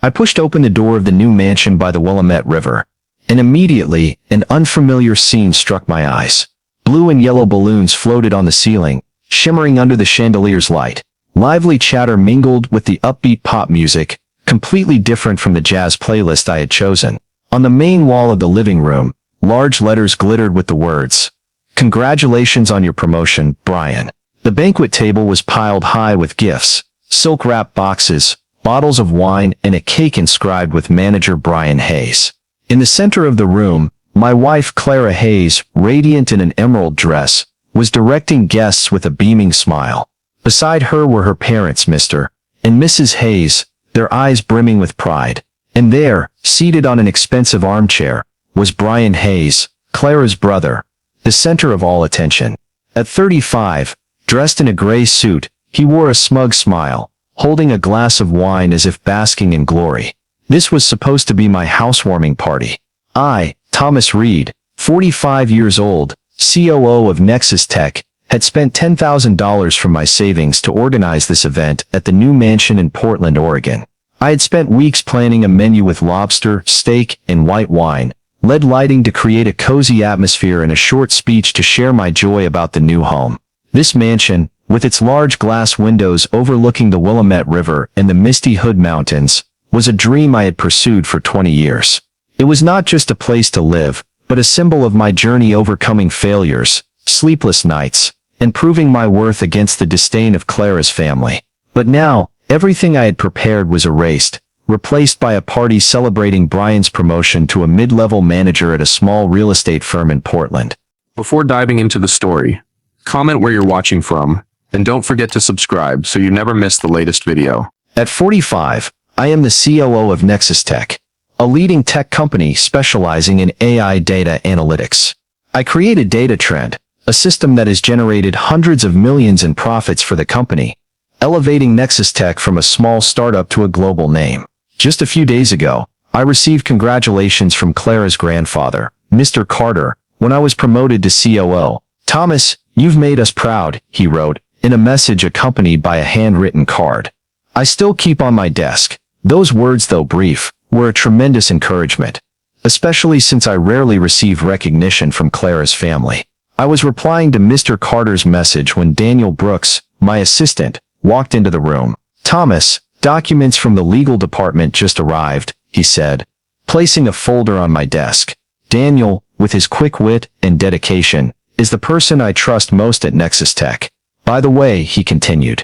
I pushed open the door of the new mansion by the Willamette River, and immediately, an unfamiliar scene struck my eyes. Blue and yellow balloons floated on the ceiling, shimmering under the chandelier's light. Lively chatter mingled with the upbeat pop music, completely different from the jazz playlist I had chosen. On the main wall of the living room, large letters glittered with the words, "Congratulations on your promotion, Brian." The banquet table was piled high with gifts, silk-wrapped boxes, bottles of wine, and a cake inscribed with Manager Brian Hayes. In the center of the room, my wife Clara Hayes, radiant in an emerald dress, was directing guests with a beaming smile. Beside her were her parents, Mr. and Mrs. Hayes, their eyes brimming with pride. And there, seated on an expensive armchair, was Brian Hayes, Clara's brother, the center of all attention. At 35, dressed in a gray suit, he wore a smug smile, holding a glass of wine as if basking in glory. This was supposed to be my housewarming party. I, Thomas Reed, 45 years old, COO of NexusTech, had spent $10,000 from my savings to organize this event at the new mansion in Portland, Oregon. I had spent weeks planning a menu with lobster, steak, and white wine, LED lighting to create a cozy atmosphere, and a short speech to share my joy about the new home. This mansion, with its large glass windows overlooking the Willamette River and the misty Hood Mountains, was a dream I had pursued for 20 years. It was not just a place to live, but a symbol of my journey overcoming failures, sleepless nights, and proving my worth against the disdain of Clara's family. But now, everything I had prepared was erased, replaced by a party celebrating Brian's promotion to a mid-level manager at a small real estate firm in Portland. Before diving into the story, comment where you're watching from, and don't forget to subscribe so you never miss the latest video. At 45, I am the COO of NexusTech, a leading tech company specializing in AI data analytics. I created DataTrend, a system that has generated hundreds of millions in profits for the company, elevating NexusTech from a small startup to a global name. Just a few days ago, I received congratulations from Clara's grandfather, Mr. Carter, when I was promoted to COO. "Thomas, you've made us proud," he wrote, in a message accompanied by a handwritten card. I still keep on my desk. Those words, though brief, were a tremendous encouragement, especially since I rarely receive recognition from Clara's family. I was replying to Mr. Carter's message when Daniel Brooks, my assistant, walked into the room. "Thomas, documents from the legal department just arrived," he said, placing a folder on my desk. Daniel, with his quick wit and dedication, is the person I trust most at NexusTech. "By the way," he continued,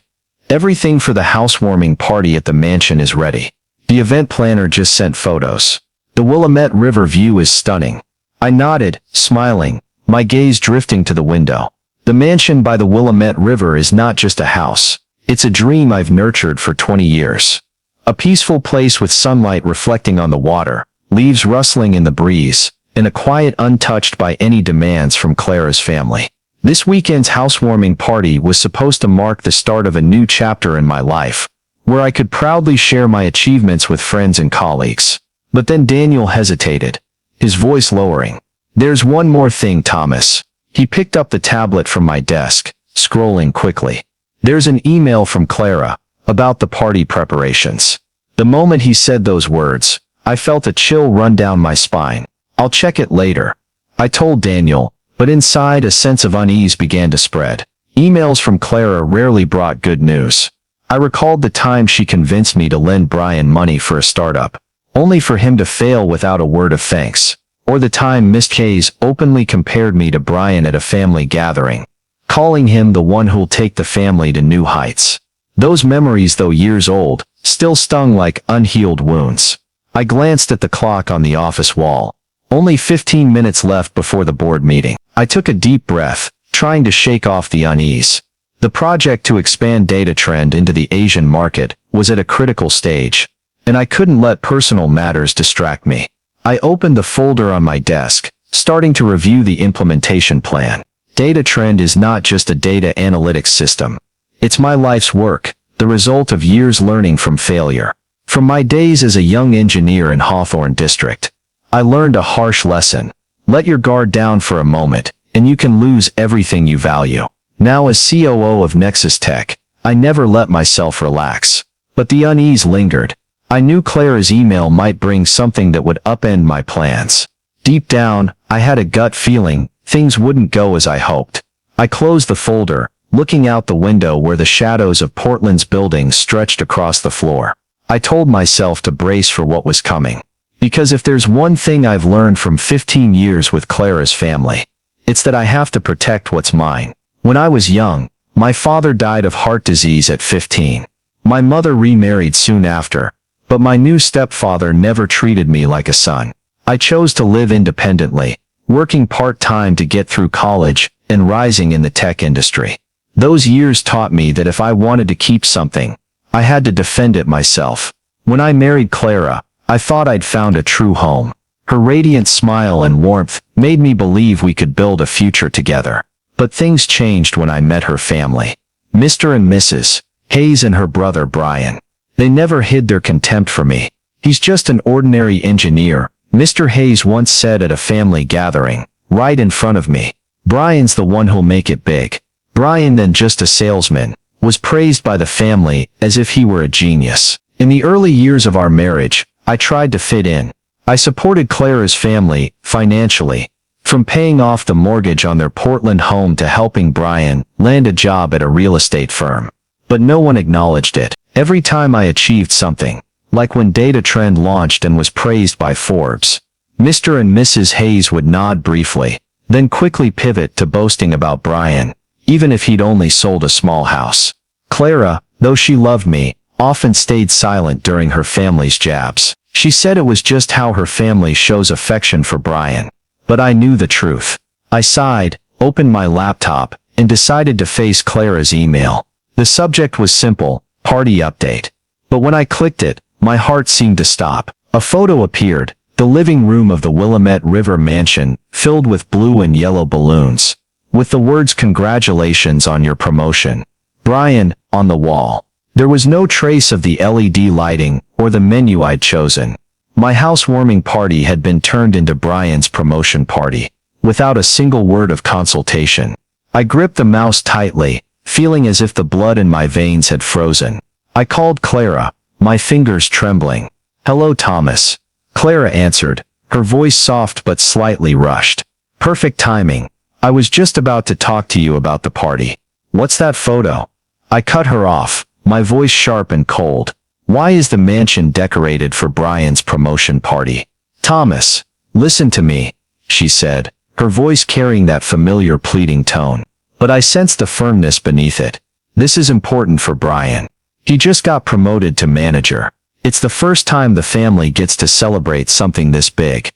"everything for the housewarming party at the mansion is ready. The event planner just sent photos. The Willamette River view is stunning." I nodded, smiling, my gaze drifting to the window. The mansion by the Willamette River is not just a house. It's a dream I've nurtured for 20 years. A peaceful place with sunlight reflecting on the water, leaves rustling in the breeze, and a quiet untouched by any demands from Clara's family. This weekend's housewarming party was supposed to mark the start of a new chapter in my life, where I could proudly share my achievements with friends and colleagues. But then Daniel hesitated, his voice lowering. "There's one more thing, Thomas." He picked up the tablet from my desk, scrolling quickly. "There's an email from Clara about the party preparations." The moment he said those words, I felt a chill run down my spine. "I'll check it later," I told Daniel, but inside a sense of unease began to spread. Emails from Clara rarely brought good news. I recalled the time she convinced me to lend Brian money for a startup, only for him to fail without a word of thanks. Or the time Miss Hayes openly compared me to Brian at a family gathering, calling him the one who'll take the family to new heights. Those memories, though years old, still stung like unhealed wounds. I glanced at the clock on the office wall. Only 15 minutes left before the board meeting. I took a deep breath, trying to shake off the unease. The project to expand DataTrend into the Asian market was at a critical stage, and I couldn't let personal matters distract me. I opened the folder on my desk, starting to review the implementation plan. DataTrend is not just a data analytics system. It's my life's work, the result of years learning from failure. From my days as a young engineer in Hawthorne District, I learned a harsh lesson. Let your guard down for a moment, and you can lose everything you value. Now as COO of NexusTech, I never let myself relax. But the unease lingered. I knew Clara's email might bring something that would upend my plans. Deep down, I had a gut feeling things wouldn't go as I hoped. I closed the folder, looking out the window where the shadows of Portland's buildings stretched across the floor. I told myself to brace for what was coming. Because if there's one thing I've learned from 15 years with Clara's family, it's that I have to protect what's mine. When I was young, my father died of heart disease at 15. My mother remarried soon after, but my new stepfather never treated me like a son. I chose to live independently, working part-time to get through college and rising in the tech industry. Those years taught me that if I wanted to keep something, I had to defend it myself. When I married Clara, I thought I'd found a true home. Her radiant smile and warmth made me believe we could build a future together. But things changed when I met her family. Mr. and Mrs. Hayes and her brother Brian. They never hid their contempt for me. "He's just an ordinary engineer," Mr. Hayes once said at a family gathering, right in front of me. "Brian's the one who'll make it big." Brian, then just a salesman, was praised by the family as if he were a genius. In the early years of our marriage, I tried to fit in. I supported Clara's family financially, from paying off the mortgage on their Portland home to helping Brian land a job at a real estate firm. But no one acknowledged it. Every time I achieved something, like when DataTrend launched and was praised by Forbes, Mr. and Mrs. Hayes would nod briefly, then quickly pivot to boasting about Brian, even if he'd only sold a small house. Clara, though she loved me, often stayed silent during her family's jabs. She said it was just how her family shows affection for Brian. But I knew the truth. I sighed, opened my laptop, and decided to face Clara's email. The subject was simple: party update. But when I clicked it, my heart seemed to stop. A photo appeared, the living room of the Willamette River mansion, filled with blue and yellow balloons, with the words "Congratulations on your promotion, Brian," on the wall. There was no trace of the LED lighting or the menu I'd chosen. My housewarming party had been turned into Brian's promotion party, without a single word of consultation. I gripped the mouse tightly, feeling as if the blood in my veins had frozen. I called Clara, my fingers trembling. "Hello, Thomas." Clara answered, her voice soft but slightly rushed. "Perfect timing. I was just about to talk to you about the party." "What's that photo?" I cut her off, my voice sharp and cold. "Why is the mansion decorated for Brian's promotion party?" "Thomas, listen to me," she said, her voice carrying that familiar pleading tone. But I sensed the firmness beneath it. "This is important for Brian. He just got promoted to manager. It's the first time the family gets to celebrate something this big."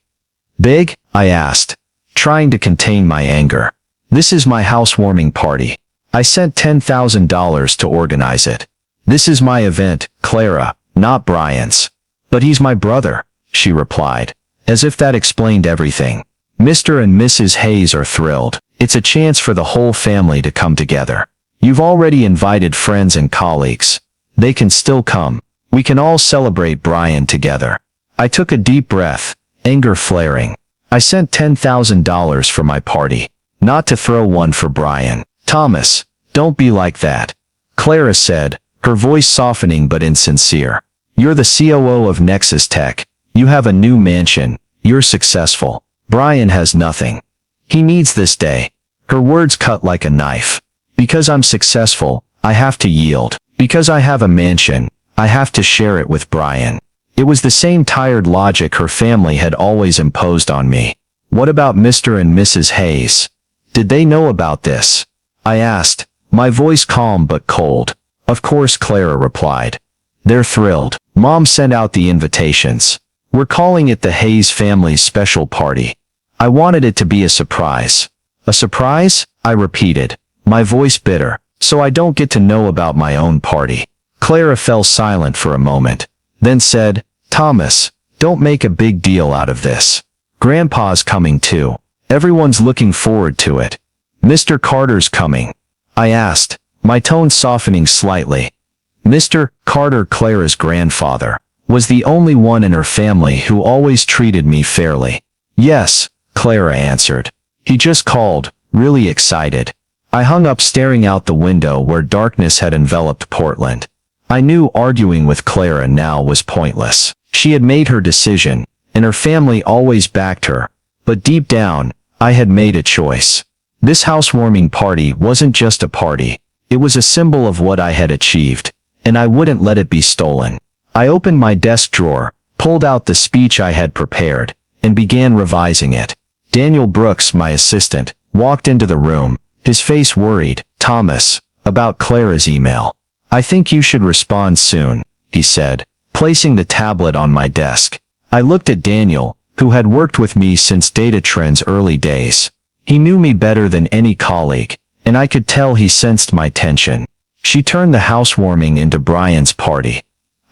"Big?" I asked, trying to contain my anger. "This is my housewarming party. I sent $10,000 to organize it. This is my event, Clara, not Brian's." "But he's my brother," she replied, as if that explained everything. "Mr. and Mrs. Hayes are thrilled. It's a chance for the whole family to come together. You've already invited friends and colleagues. They can still come. We can all celebrate Brian together." I took a deep breath, anger flaring. I sent $10,000 for my party, not to throw one for Brian. "Thomas, don't be like that," Clara said, her voice softening but insincere. "You're the COO of NexusTech. You have a new mansion. You're successful. Brian has nothing. He needs this day." Her words cut like a knife. "Because I'm successful, I have to yield. Because I have a mansion, I have to share it with Brian." It was the same tired logic her family had always imposed on me. "What about Mr. and Mrs. Hayes? Did they know about this?" I asked, my voice calm but cold. "Of course," Clara replied. "They're thrilled. Mom sent out the invitations. We're calling it the Hayes family's special party." I wanted it to be a surprise. "A surprise?" I repeated, my voice bitter. "So I don't get to know about my own party?" Clara fell silent for a moment, then said, "Thomas, don't make a big deal out of this. Grandpa's coming too. Everyone's looking forward to it." "Mr. Carter's coming?" I asked, my tone softening slightly. Mr. Carter, Clara's grandfather, was the only one in her family who always treated me fairly. "Yes," Clara answered. "He just called, really excited." I hung up, staring out the window where darkness had enveloped Portland. I knew arguing with Clara now was pointless. She had made her decision, and her family always backed her. But deep down, I had made a choice. This housewarming party wasn't just a party. It was a symbol of what I had achieved, and I wouldn't let it be stolen. I opened my desk drawer, pulled out the speech I had prepared, and began revising it. Daniel Brooks, my assistant, walked into the room, his face worried. "Thomas, about Clara's email. I think you should respond soon," he said, placing the tablet on my desk. I looked at Daniel, who had worked with me since DataTrend's early days. He knew me better than any colleague, and I could tell he sensed my tension. "She turned the housewarming into Brian's party,"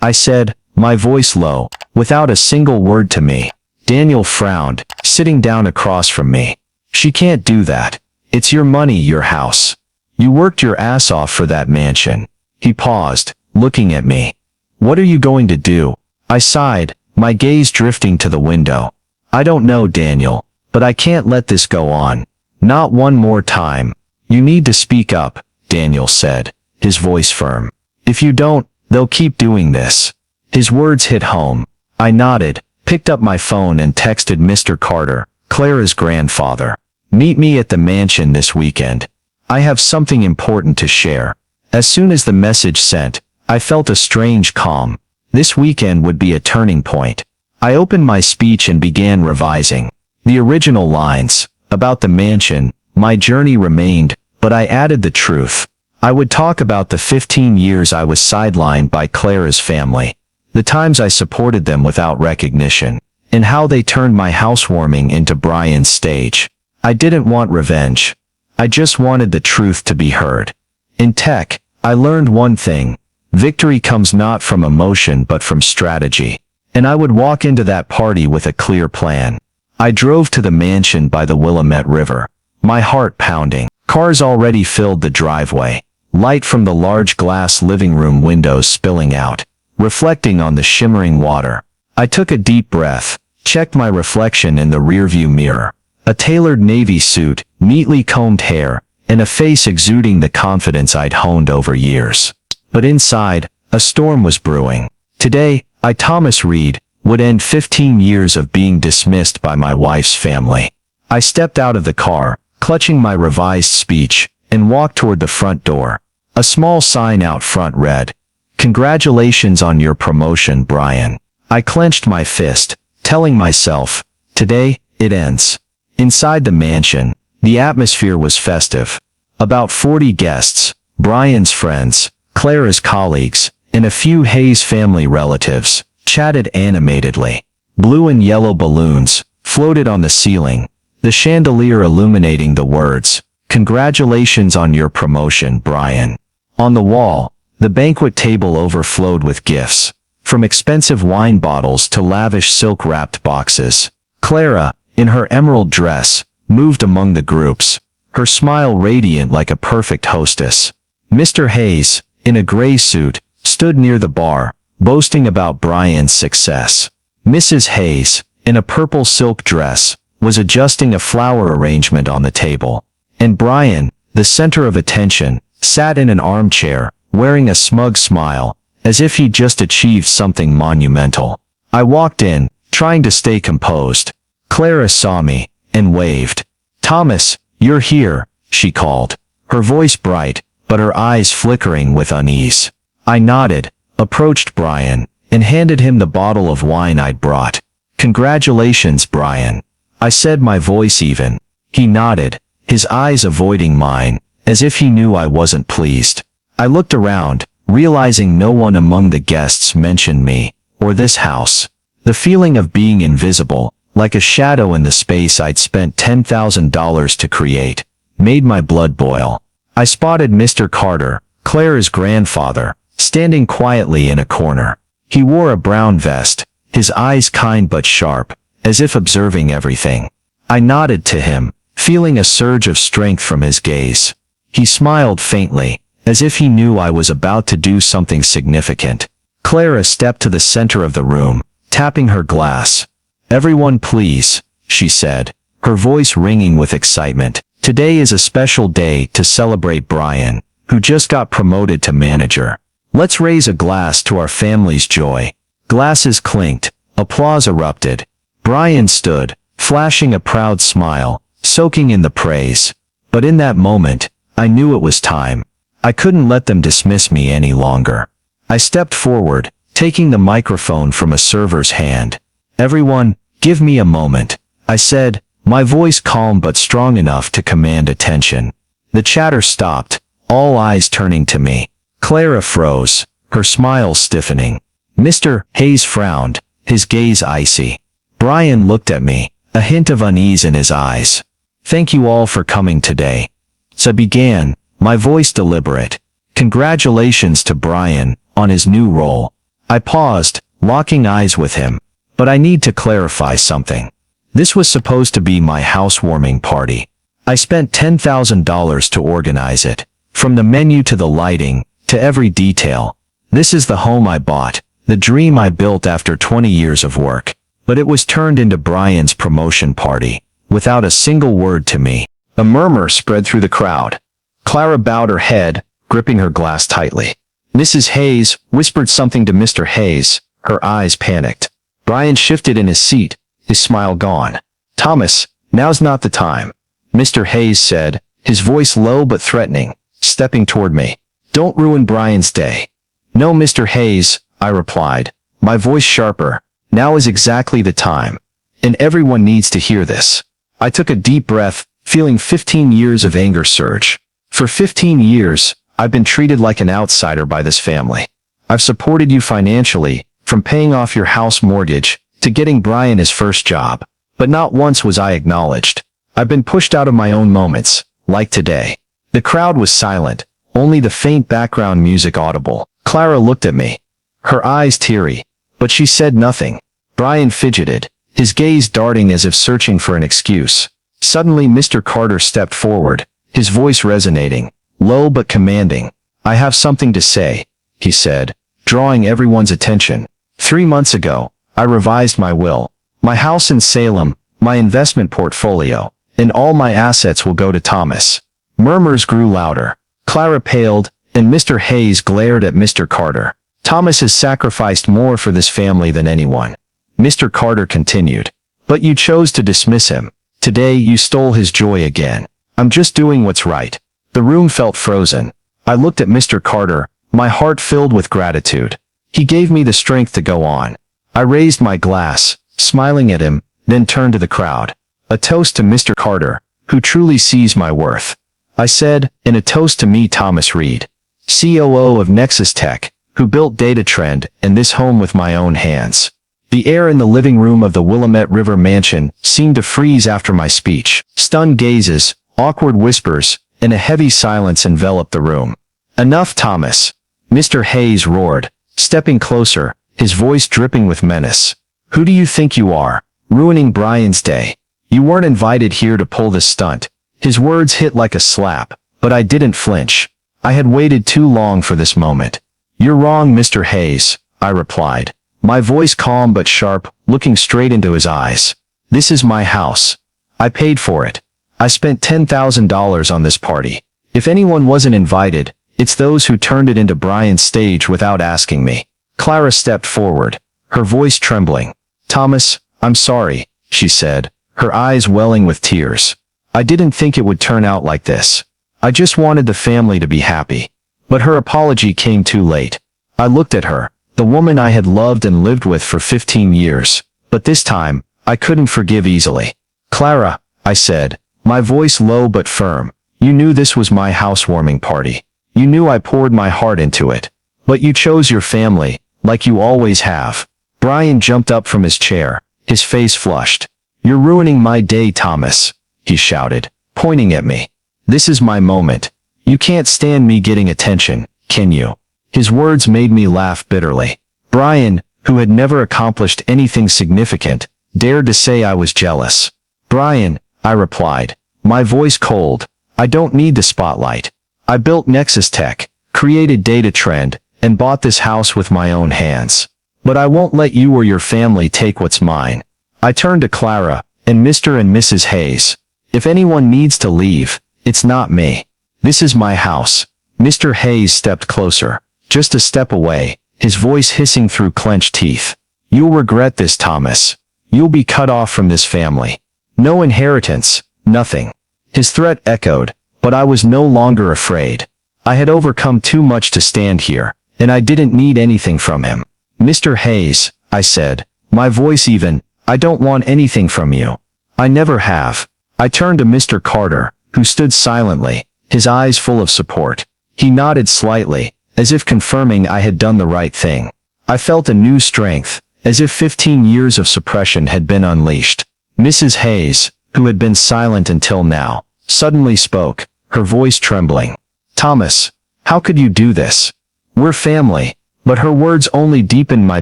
I said, my voice low, without a single word to me. Daniel frowned, sitting down across from me. "She can't do that. It's your money, your house. You worked your ass off for that mansion." He paused, looking at me. "What are you going to do?" I sighed, my gaze drifting to the window. "I don't know, Daniel, but I can't let this go on. Not one more time." "You need to speak up," Daniel said, his voice firm. "If you don't, they'll keep doing this." His words hit home. I nodded, picked up my phone and texted Mr. Carter, Clara's grandfather. "Meet me at the mansion this weekend. I have something important to share." As soon as the message sent, I felt a strange calm. This weekend would be a turning point. I opened my speech and began revising. The original lines, about the mansion, my journey remained, but I added the truth. I would talk about the 15 years I was sidelined by Clara's family, the times I supported them without recognition, and how they turned my housewarming into Brian's stage. I didn't want revenge. I just wanted the truth to be heard. In tech, I learned one thing. Victory comes not from emotion but from strategy. And I would walk into that party with a clear plan. I drove to the mansion by the Willamette River, my heart pounding. Cars already filled the driveway, light from the large glass living room windows spilling out, reflecting on the shimmering water. I took a deep breath, checked my reflection in the rearview mirror. A tailored navy suit, neatly combed hair, and a face exuding the confidence I'd honed over years. But inside, a storm was brewing. Today, I, Thomas Reed, would end 15 years of being dismissed by my wife's family. I stepped out of the car, clutching my revised speech, and walked toward the front door. A small sign out front read, "Congratulations on your promotion, Brian." I clenched my fist, telling myself, today, it ends. Inside the mansion, the atmosphere was festive. About 40 guests, Brian's friends, Clara's colleagues, and a few Hayes family relatives, chatted animatedly. Blue and yellow balloons floated on the ceiling, the chandelier illuminating the words, "Congratulations on your promotion, Brian." On the wall, the banquet table overflowed with gifts, from expensive wine bottles to lavish silk-wrapped boxes. Clara, in her emerald dress, moved among the groups, her smile radiant like a perfect hostess. Mr. Hayes, in a gray suit, stood near the bar, boasting about Brian's success. Mrs. Hayes, in a purple silk dress, was adjusting a flower arrangement on the table. And Brian, the center of attention, sat in an armchair, wearing a smug smile, as if he'd just achieved something monumental. I walked in, trying to stay composed. Clara saw me, and waved. "Thomas, you're here," she called, her voice bright, but her eyes flickering with unease. I nodded, approached Brian, and handed him the bottle of wine I'd brought. "Congratulations, Brian," I said, my voice even. He nodded, his eyes avoiding mine, as if he knew I wasn't pleased. I looked around, realizing no one among the guests mentioned me, or this house. The feeling of being invisible, like a shadow in the space I'd spent $10,000 to create, made my blood boil. I spotted Mr. Carter, Clara's grandfather, standing quietly in a corner. He wore a brown vest, his eyes kind but sharp, as if observing everything. I nodded to him, feeling a surge of strength from his gaze. He smiled faintly, as if he knew I was about to do something significant. Clara stepped to the center of the room, tapping her glass. "Everyone please," she said, her voice ringing with excitement. "Today is a special day to celebrate Brian, who just got promoted to manager. Let's raise a glass to our family's joy. Glasses clinked. Applause erupted. Brian stood, flashing a proud smile, soaking in the praise. But in that moment, I knew it was time. I couldn't let them dismiss me any longer. I stepped forward, taking the microphone from a server's hand. Everyone, give me a moment, I said, my voice calm but strong enough to command attention. The chatter stopped, all eyes turning to me. Clara froze, her smile stiffening. Mr. Hayes frowned, his gaze icy. Brian looked at me, a hint of unease in his eyes. Thank you all for coming today. So began, my voice deliberate. Congratulations to Brian on his new role. I paused, locking eyes with him. But I need to clarify something. This was supposed to be my housewarming party. I spent $10,000 to organize it. From the menu to the lighting, to every detail. This is the home I bought, the dream I built after 20 years of work. But it was turned into Brian's promotion party, without a single word to me. A murmur spread through the crowd. Clara bowed her head, gripping her glass tightly. Mrs. Hayes whispered something to Mr. Hayes, her eyes panicked. Brian shifted in his seat, his smile gone. Thomas, now's not the time, Mr. Hayes said, his voice low but threatening, stepping toward me. Don't ruin Brian's day. No, Mr. Hayes, I replied, my voice sharper. Now is exactly the time. And everyone needs to hear this. I took a deep breath, feeling 15 years of anger surge. For 15 years, I've been treated like an outsider by this family. I've supported you financially, from paying off your house mortgage, to getting Brian his first job. But not once was I acknowledged. I've been pushed out of my own moments, like today. The crowd was silent, only the faint background music audible. Clara looked at me, her eyes teary, but she said nothing. Brian fidgeted, his gaze darting as if searching for an excuse. Suddenly Mr. Carter stepped forward, his voice resonating, low but commanding. I have something to say, he said, drawing everyone's attention. 3 months ago, I revised my will. My house in Salem, my investment portfolio, and all my assets will go to Thomas. Murmurs grew louder. Clara paled, and Mr. Hayes glared at Mr. Carter. Thomas has sacrificed more for this family than anyone. Mr. Carter continued. But you chose to dismiss him. Today you stole his joy again. I'm just doing what's right. The room felt frozen. I looked at Mr. Carter, my heart filled with gratitude. He gave me the strength to go on. I raised my glass, smiling at him, then turned to the crowd. A toast to Mr. Carter, who truly sees my worth. I said, and a toast to me, Thomas Reed, COO of NexusTech, who built DataTrend and this home with my own hands. The air in the living room of the Willamette River mansion seemed to freeze after my speech. Stunned gazes, awkward whispers, and a heavy silence enveloped the room. Enough, Thomas, Mr. Hayes roared, stepping closer, his voice dripping with menace. Who do you think you are, ruining Brian's day? You weren't invited here to pull this stunt. His words hit like a slap, but I didn't flinch. I had waited too long for this moment. You're wrong, Mr. Hayes, I replied, my voice calm but sharp, looking straight into his eyes. This is my house. I paid for it. I spent $10,000 on this party. If anyone wasn't invited, it's those who turned it into Brian's stage without asking me. Clara stepped forward, her voice trembling. Thomas, I'm sorry, she said, her eyes welling with tears. I didn't think it would turn out like this. I just wanted the family to be happy. But her apology came too late. I looked at her, the woman I had loved and lived with for 15 years. But this time, I couldn't forgive easily. Clara, I said, my voice low but firm, you knew this was my housewarming party. You knew I poured my heart into it. But you chose your family, like you always have. Brian jumped up from his chair, his face flushed. You're ruining my day, Thomas, he shouted, pointing at me. This is my moment. You can't stand me getting attention, can you? His words made me laugh bitterly. Brian, who had never accomplished anything significant, dared to say I was jealous. Brian, I replied, my voice cold, I don't need the spotlight. I built NexusTech, created DataTrend, and bought this house with my own hands. But I won't let you or your family take what's mine. I turned to Clara, and Mr. and Mrs. Hayes. If anyone needs to leave, it's not me. This is my house. Mr. Hayes stepped closer, just a step away, his voice hissing through clenched teeth. You'll regret this, Thomas. You'll be cut off from this family. No inheritance, nothing. His threat echoed, but I was no longer afraid. I had overcome too much to stand here, and I didn't need anything from him. Mr. Hayes, I said, my voice even, I don't want anything from you. I never have. I turned to Mr. Carter, who stood silently, his eyes full of support. He nodded slightly, as if confirming I had done the right thing. I felt a new strength, as if 15 years of suppression had been unleashed. Mrs. Hayes, who had been silent until now, suddenly spoke, her voice trembling. Thomas, how could you do this? We're family. But her words only deepened my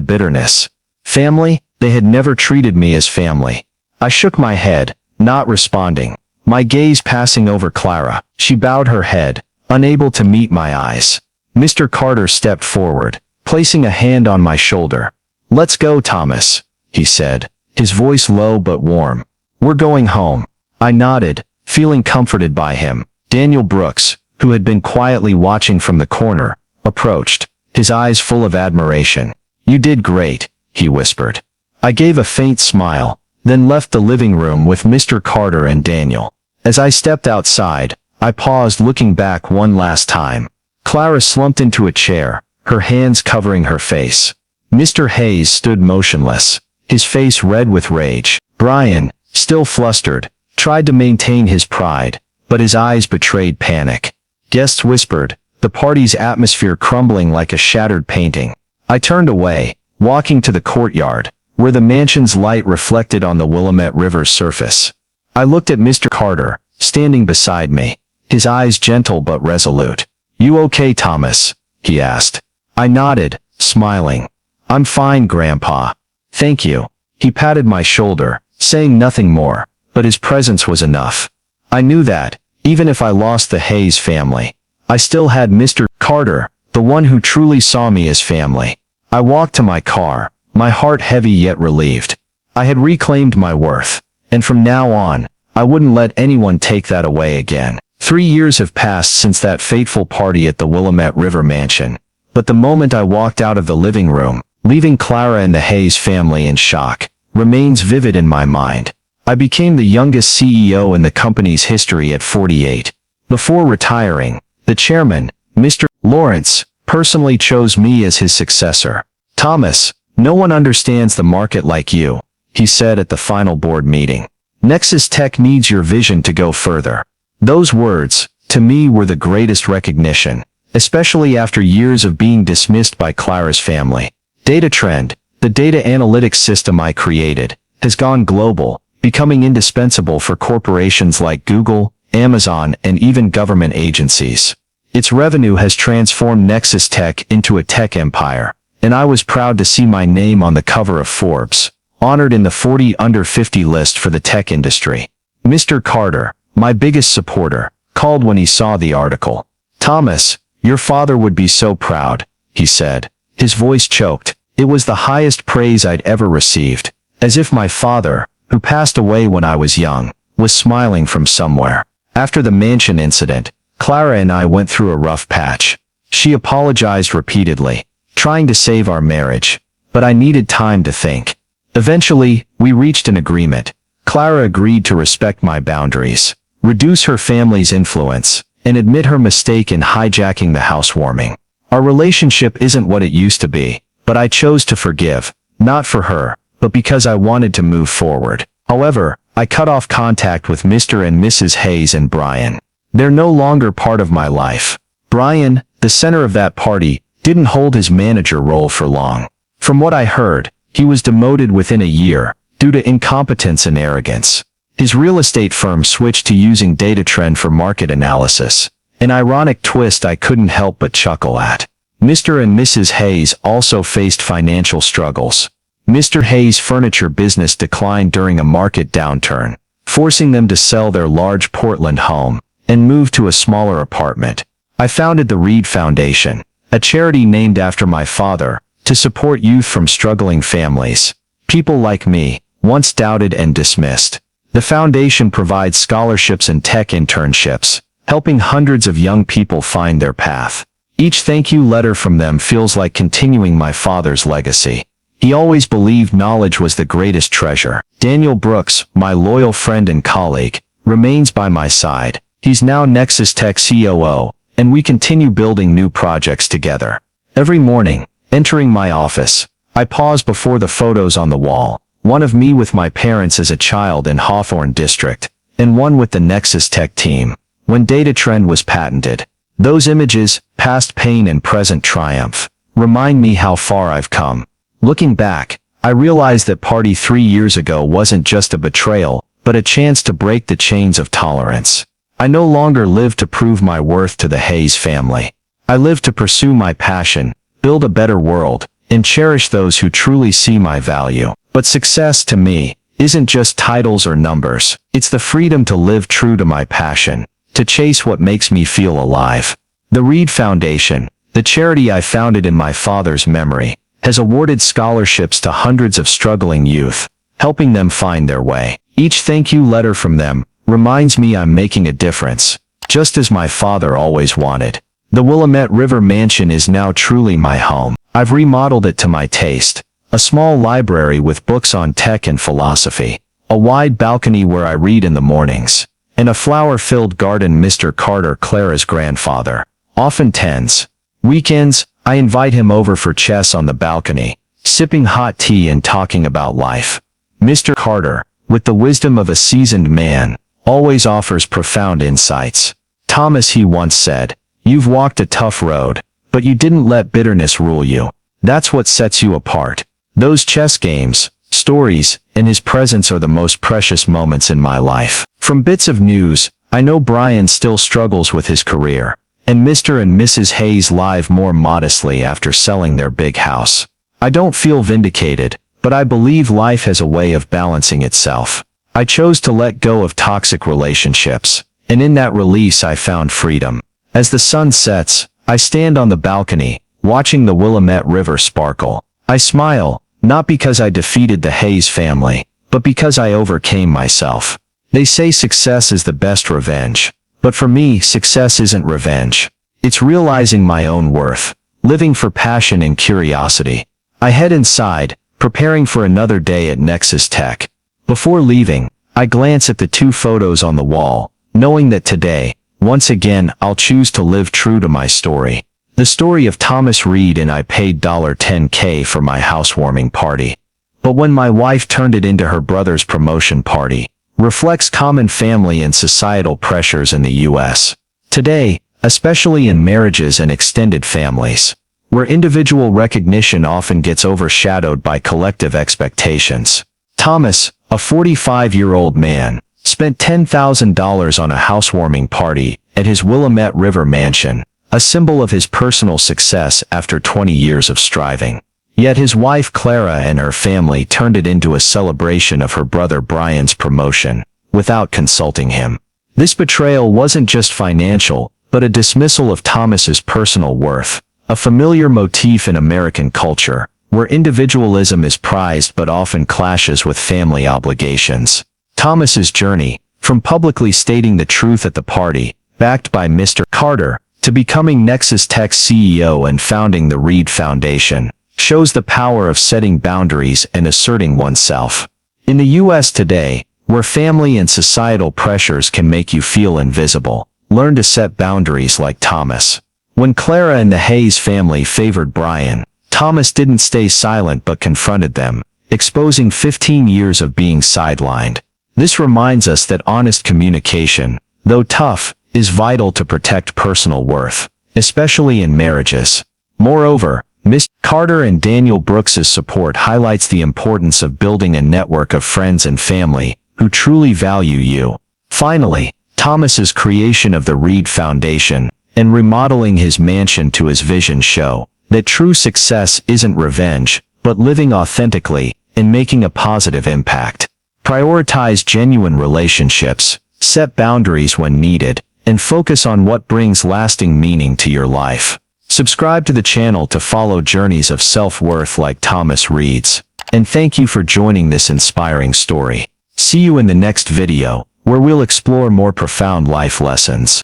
bitterness. Family? They had never treated me as family. I shook my head, not responding. My gaze passing over Clara. She bowed her head, unable to meet my eyes. Mr. Carter stepped forward, placing a hand on my shoulder. Let's go, Thomas, he said, his voice low but warm. We're going home. I nodded, feeling comforted by him. Daniel Brooks, who had been quietly watching from the corner, approached, his eyes full of admiration. You did great, he whispered. I gave a faint smile, then left the living room with Mr. Carter and Daniel. As I stepped outside, I paused, looking back one last time. Clara slumped into a chair, her hands covering her face. Mr. Hayes stood motionless, his face red with rage. Brian, still flustered, tried to maintain his pride, but his eyes betrayed panic. Guests whispered, the party's atmosphere crumbling like a shattered painting. I turned away, walking to the courtyard, where the mansion's light reflected on the Willamette River's surface. I looked at Mr. Carter, standing beside me, his eyes gentle but resolute. You okay, Thomas? He asked. I nodded, smiling. I'm fine, Grandpa. Thank you. He patted my shoulder, saying nothing more, but his presence was enough. I knew that, even if I lost the Hayes family, I still had Mr. Carter, the one who truly saw me as family. I walked to my car, my heart heavy yet relieved. I had reclaimed my worth, and from now on, I wouldn't let anyone take that away again. 3 years have passed since that fateful party at the Willamette River mansion, but the moment I walked out of the living room, leaving Clara and the Hayes family in shock, remains vivid in my mind. I became the youngest CEO in the company's history at 48. Before retiring, the chairman, Mr. Lawrence, personally chose me as his successor. Thomas, no one understands the market like you, he said at the final board meeting. NexusTech needs your vision to go further. Those words, to me, were the greatest recognition, especially after years of being dismissed by Clara's family. DataTrend, the data analytics system I created, has gone global, becoming indispensable for corporations like Google, Amazon, and even government agencies. Its revenue has transformed NexusTech into a tech empire, and I was proud to see my name on the cover of Forbes, honored in the 40 under 50 list for the tech industry. Mr. Carter, my biggest supporter, called when he saw the article. Thomas, your father would be so proud, he said. His voice choked. It was the highest praise I'd ever received, as if my father, who passed away when I was young, was smiling from somewhere. After the mansion incident, Clara and I went through a rough patch. She apologized repeatedly, trying to save our marriage, but I needed time to think. Eventually, we reached an agreement. Clara agreed to respect my boundaries, reduce her family's influence, and admit her mistake in hijacking the housewarming. Our relationship isn't what it used to be, but I chose to forgive, not for her, but because I wanted to move forward. However, I cut off contact with Mr. and Mrs. Hayes and Brian. They're no longer part of my life. Brian, the center of that party, didn't hold his manager role for long. From what I heard, he was demoted within a year, due to incompetence and arrogance. His real estate firm switched to using DataTrend for market analysis, an ironic twist I couldn't help but chuckle at. Mr. and Mrs. Hayes also faced financial struggles. Mr. Hayes' furniture business declined during a market downturn, forcing them to sell their large Portland home and move to a smaller apartment. I founded the Reed Foundation, a charity named after my father, to support youth from struggling families, people like me, once doubted and dismissed. The foundation provides scholarships and tech internships, helping hundreds of young people find their path. Each thank you letter from them feels like continuing my father's legacy. He always believed knowledge was the greatest treasure. Daniel Brooks, my loyal friend and colleague, remains by my side. He's now NexusTech COO, and we continue building new projects together. Every morning, entering my office, I pause before the photos on the wall, one of me with my parents as a child in Hawthorne District, and one with the NexusTech team, when DataTrend was patented. Those images, past pain and present triumph, remind me how far I've come. Looking back, I realized that party 3 years ago wasn't just a betrayal, but a chance to break the chains of tolerance. I no longer live to prove my worth to the Hayes family. I live to pursue my passion, build a better world, and cherish those who truly see my value. But success to me isn't just titles or numbers. It's the freedom to live true to my passion, to chase what makes me feel alive. The Reed Foundation, the charity I founded in my father's memory, has awarded scholarships to hundreds of struggling youth, helping them find their way. Each thank you letter from them reminds me I'm making a difference, just as my father always wanted. The Willamette River mansion is now truly my home. I've remodeled it to my taste. A small library with books on tech and philosophy, a wide balcony where I read in the mornings, and a flower-filled garden Mr. Carter, Clara's grandfather, often tends. Weekends, I invite him over for chess on the balcony, sipping hot tea and talking about life. Mr. Carter, with the wisdom of a seasoned man, always offers profound insights. Thomas, he once said, "You've walked a tough road, but you didn't let bitterness rule you. That's what sets you apart." Those chess games, stories, and his presence are the most precious moments in my life. From bits of news, I know Brian still struggles with his career, and Mr. and Mrs. Hayes live more modestly after selling their big house. I don't feel vindicated, but I believe life has a way of balancing itself. I chose to let go of toxic relationships, and in that release I found freedom. As the sun sets, I stand on the balcony, watching the Willamette River sparkle. I smile, not because I defeated the Hayes family, but because I overcame myself. They say success is the best revenge, but for me, success isn't revenge. It's realizing my own worth, living for passion and curiosity. I head inside, preparing for another day at NexusTech. Before leaving, I glance at the 2 photos on the wall, knowing that today, once again, I'll choose to live true to my story. The story of Thomas Reed and I paid $10K for my housewarming party. But when my wife turned it into her brother's promotion party, reflects common family and societal pressures in the U.S. today, especially in marriages and extended families, where individual recognition often gets overshadowed by collective expectations. Thomas, a 45-year-old man, spent $10,000 on a housewarming party at his Willamette River mansion, a symbol of his personal success after 20 years of striving. Yet his wife Clara and her family turned it into a celebration of her brother Brian's promotion, without consulting him. This betrayal wasn't just financial, but a dismissal of Thomas's personal worth, a familiar motif in American culture, where individualism is prized but often clashes with family obligations. Thomas's journey, from publicly stating the truth at the party, backed by Mr. Carter, to becoming NexusTech CEO and founding the Reed Foundation, shows the power of setting boundaries and asserting oneself. In the U.S. today, where family and societal pressures can make you feel invisible, learn to set boundaries like Thomas. When Clara and the Hayes family favored Brian, Thomas didn't stay silent but confronted them, exposing 15 years of being sidelined. This reminds us that honest communication, though tough, is vital to protect personal worth, especially in marriages. Moreover, Ms. Carter and Daniel Brooks's support highlights the importance of building a network of friends and family who truly value you. Finally, Thomas's creation of the Reed Foundation and remodeling his mansion to his vision show that true success isn't revenge, but living authentically and making a positive impact. Prioritize genuine relationships, set boundaries when needed, and focus on what brings lasting meaning to your life. Subscribe to the channel to follow journeys of self-worth like Thomas Reed's. And thank you for joining this inspiring story. See you in the next video, where we'll explore more profound life lessons.